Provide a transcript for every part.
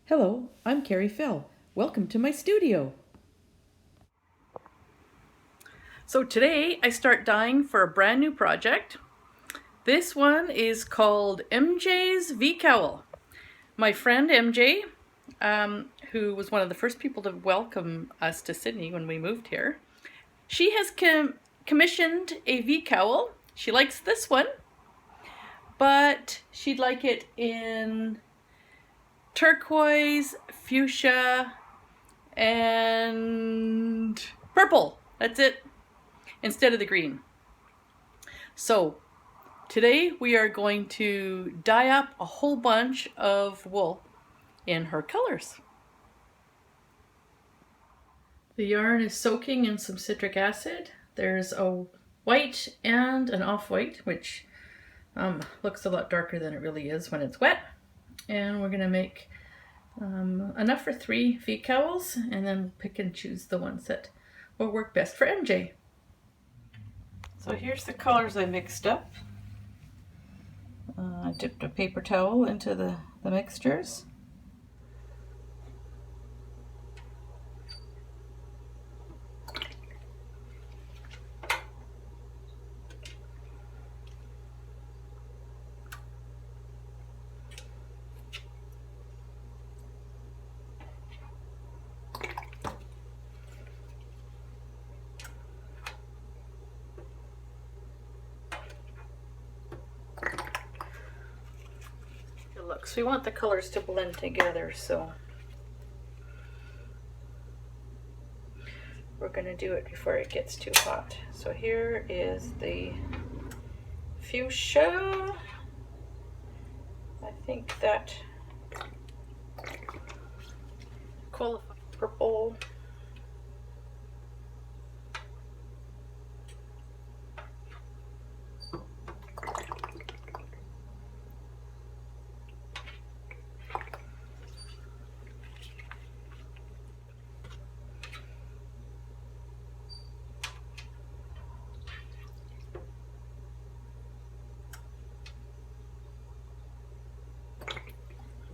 Hello, I'm Kari. Welcome to my studio. So today I start dyeing for a brand new project. This one is called MJ's v-cowl. My friend MJ, who was one of the first people to welcome us to Sydney when we moved here, she has commissioned a v-cowl. She likes this one, but she'd like it in turquoise, fuchsia, and purple. That's it, instead of the green. So today we are going to dye up a whole bunch of wool in her colors. The yarn is soaking in some citric acid. There's a white and an off-white, which looks a lot darker than it really is when it's wet. And we're going to make enough for 3 v-cowls, and then pick and choose the ones that will work best for MJ. So here's the colors I mixed up. I dipped a paper towel into the mixtures. So we want the colors to blend together, so we're going to do it before it gets too hot. So here is the fuchsia. I think that qualifies. Purple.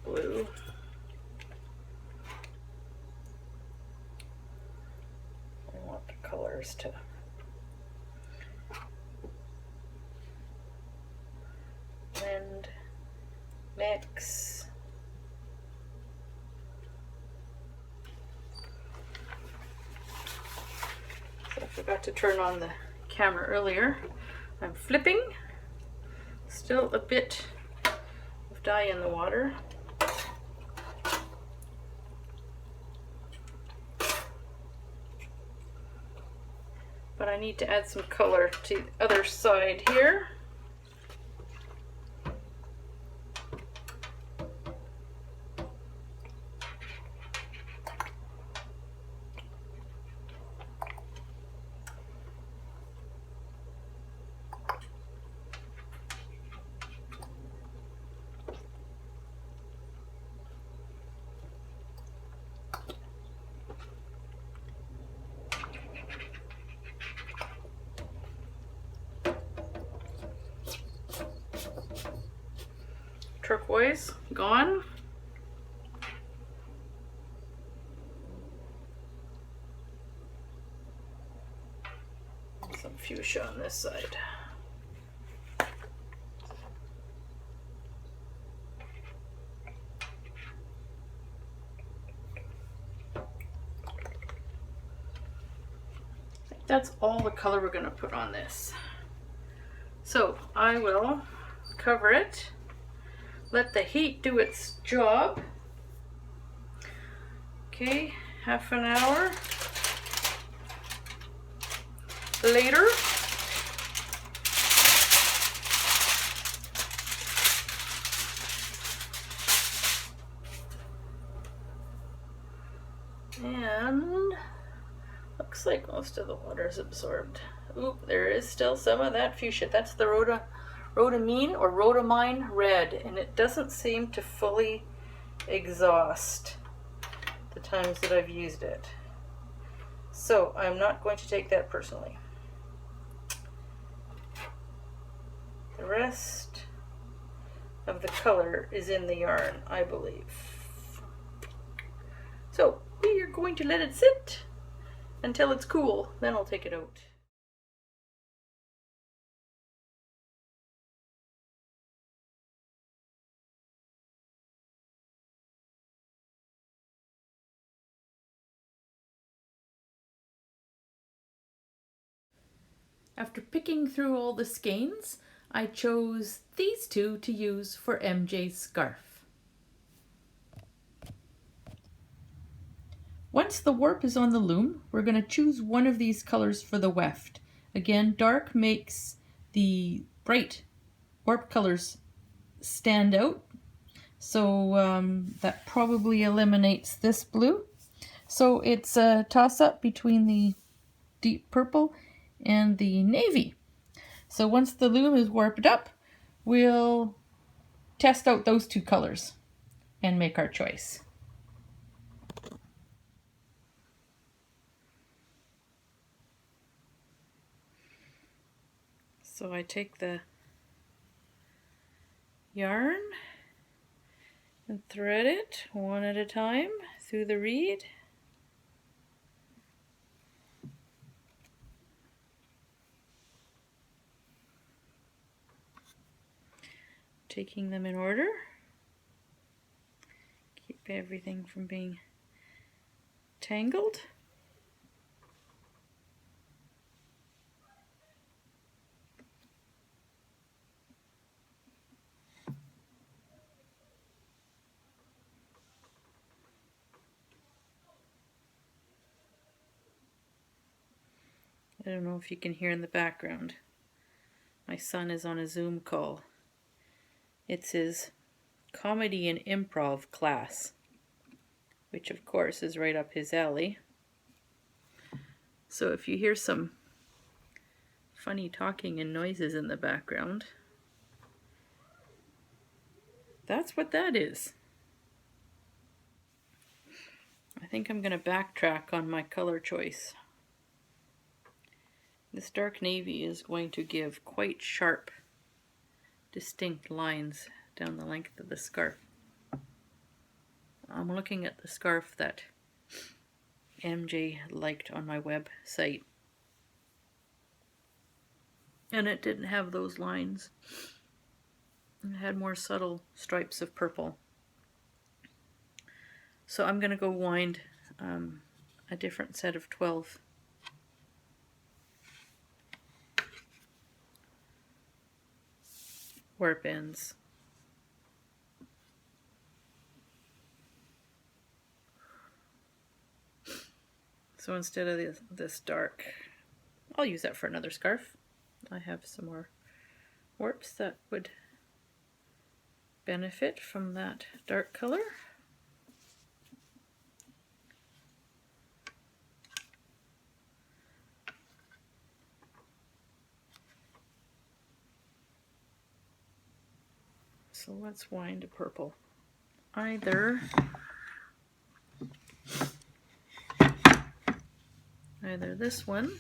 Blue. I want the colors to blend, mix. So I forgot to turn on the camera earlier. I'm flipping. Still a bit of dye in the water. But I need to add some color to the other side here. Turquoise gone. Some fuchsia on this side. That's all the color we're going to put on this. So I will cover it. Let the heat do its job. Okay, half an hour later. And looks like most of the water is absorbed. Oop, there is still some of that fuchsia. That's the rhodamine or rhodamine red, and it doesn't seem to fully exhaust the times that I've used it. So I'm not going to take that personally. The rest of the color is in the yarn, I believe. So we are going to let it sit until it's cool, then I'll take it out. After picking through all the skeins, I chose these two to use for MJ's scarf. Once the warp is on the loom, we're going to choose one of these colors for the weft. Again, dark makes the bright warp colors stand out, so that probably eliminates this blue. So it's a toss-up between the deep purple and the navy. So once the loom is warped up, we'll test out those two colors and make our choice. So I take the yarn and thread it one at a time through the reed. Taking them in order. Keep everything from being tangled. I don't know if you can hear in the background. My son is on a Zoom call. It's his comedy and improv class, which of course is right up his alley. So if you hear some funny talking and noises in the background, that's what that is. I think I'm going to backtrack on my color choice. This dark navy is going to give quite sharp, distinct lines down the length of the scarf. I'm looking at the scarf that MJ liked on my website, and it didn't have those lines. It had more subtle stripes of purple. So I'm going to go wind a different set of 12 warp ends. So instead of this dark, I'll use that for another scarf. I have some more warps that would benefit from that dark color. So let's wind a purple. Either this one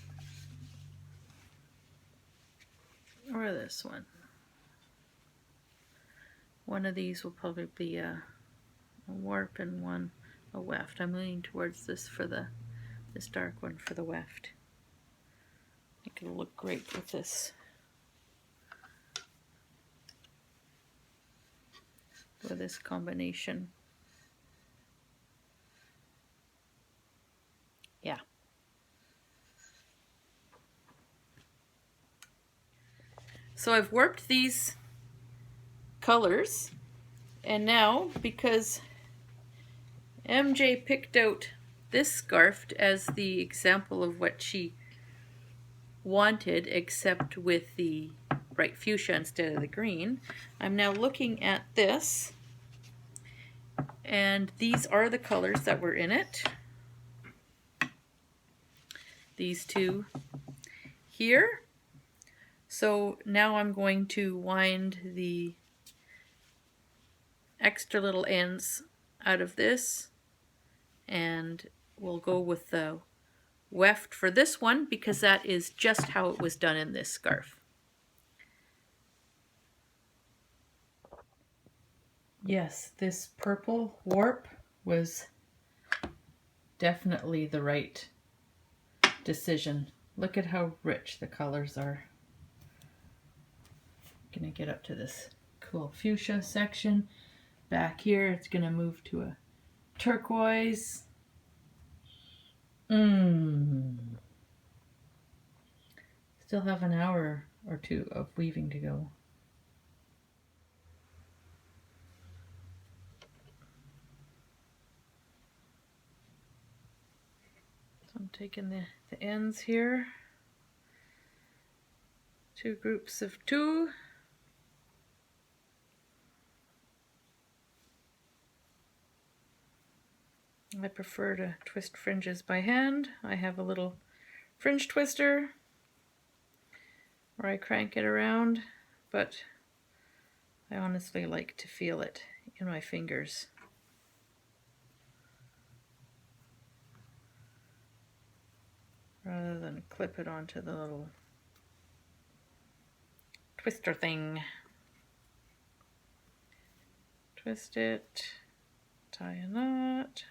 or this one. One of these will probably be a warp and one a weft. I'm leaning towards this for this dark one for the weft. I think it'll look great with this. With this combination. Yeah. So I've warped these colors, and now because MJ picked out this scarf as the example of what she wanted, except with the bright fuchsia instead of the green, I'm now looking at this, and these are the colors that were in it. These two here. So now I'm going to wind the extra little ends out of this, and we'll go with the weft for this one because that is just how it was done in this scarf. Yes, this purple warp was definitely the right decision. Look at how rich the colors are. Gonna get up to this cool fuchsia section. Back here it's gonna move to a turquoise. Still have an hour or two of weaving to go. So I'm taking the ends here, 2 groups of 2. I prefer to twist fringes by hand. I have a little fringe twister where I crank it around, but I honestly like to feel it in my fingers. Rather than clip it onto the little twister thing. Twist it, tie a knot.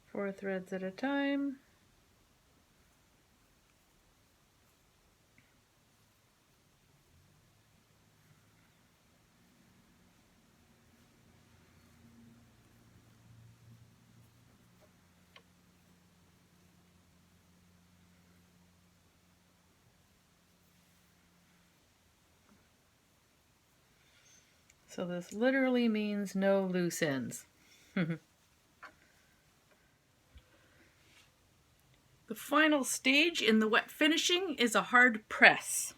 Four threads at a time. So this literally means no loose ends. The final stage in the wet finishing is a hard press.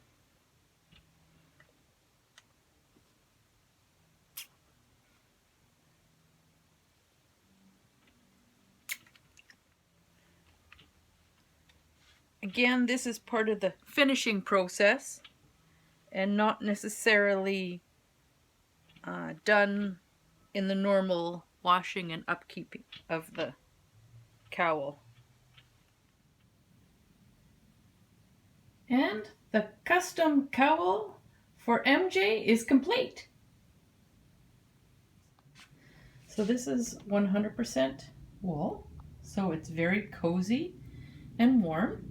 Again, this is part of the finishing process and not necessarily done in the normal washing and upkeep of the cowl. And the custom cowl for MJ is complete. So this is 100% wool, so it's very cozy and warm.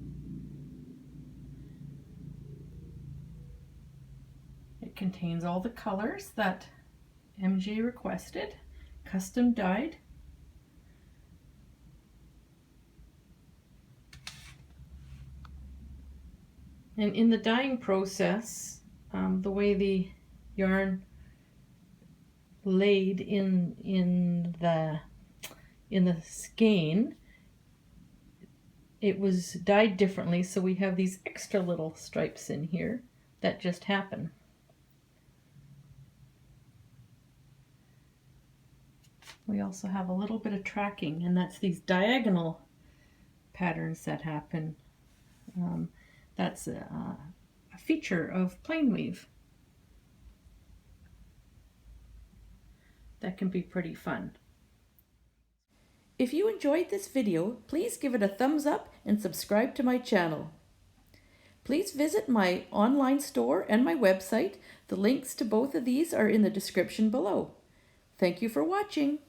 It contains all the colors that MJ requested, custom dyed. And in the dyeing process, the way the yarn laid in the skein, it was dyed differently, so we have these extra little stripes in here that just happen. We also have a little bit of tracking, and that's these diagonal patterns that happen. That's a feature of plain weave that can be pretty fun. If you enjoyed this video, please give it a thumbs up and subscribe to my channel. Please visit my online store and my website. The links to both of these are in the description below. Thank you for watching.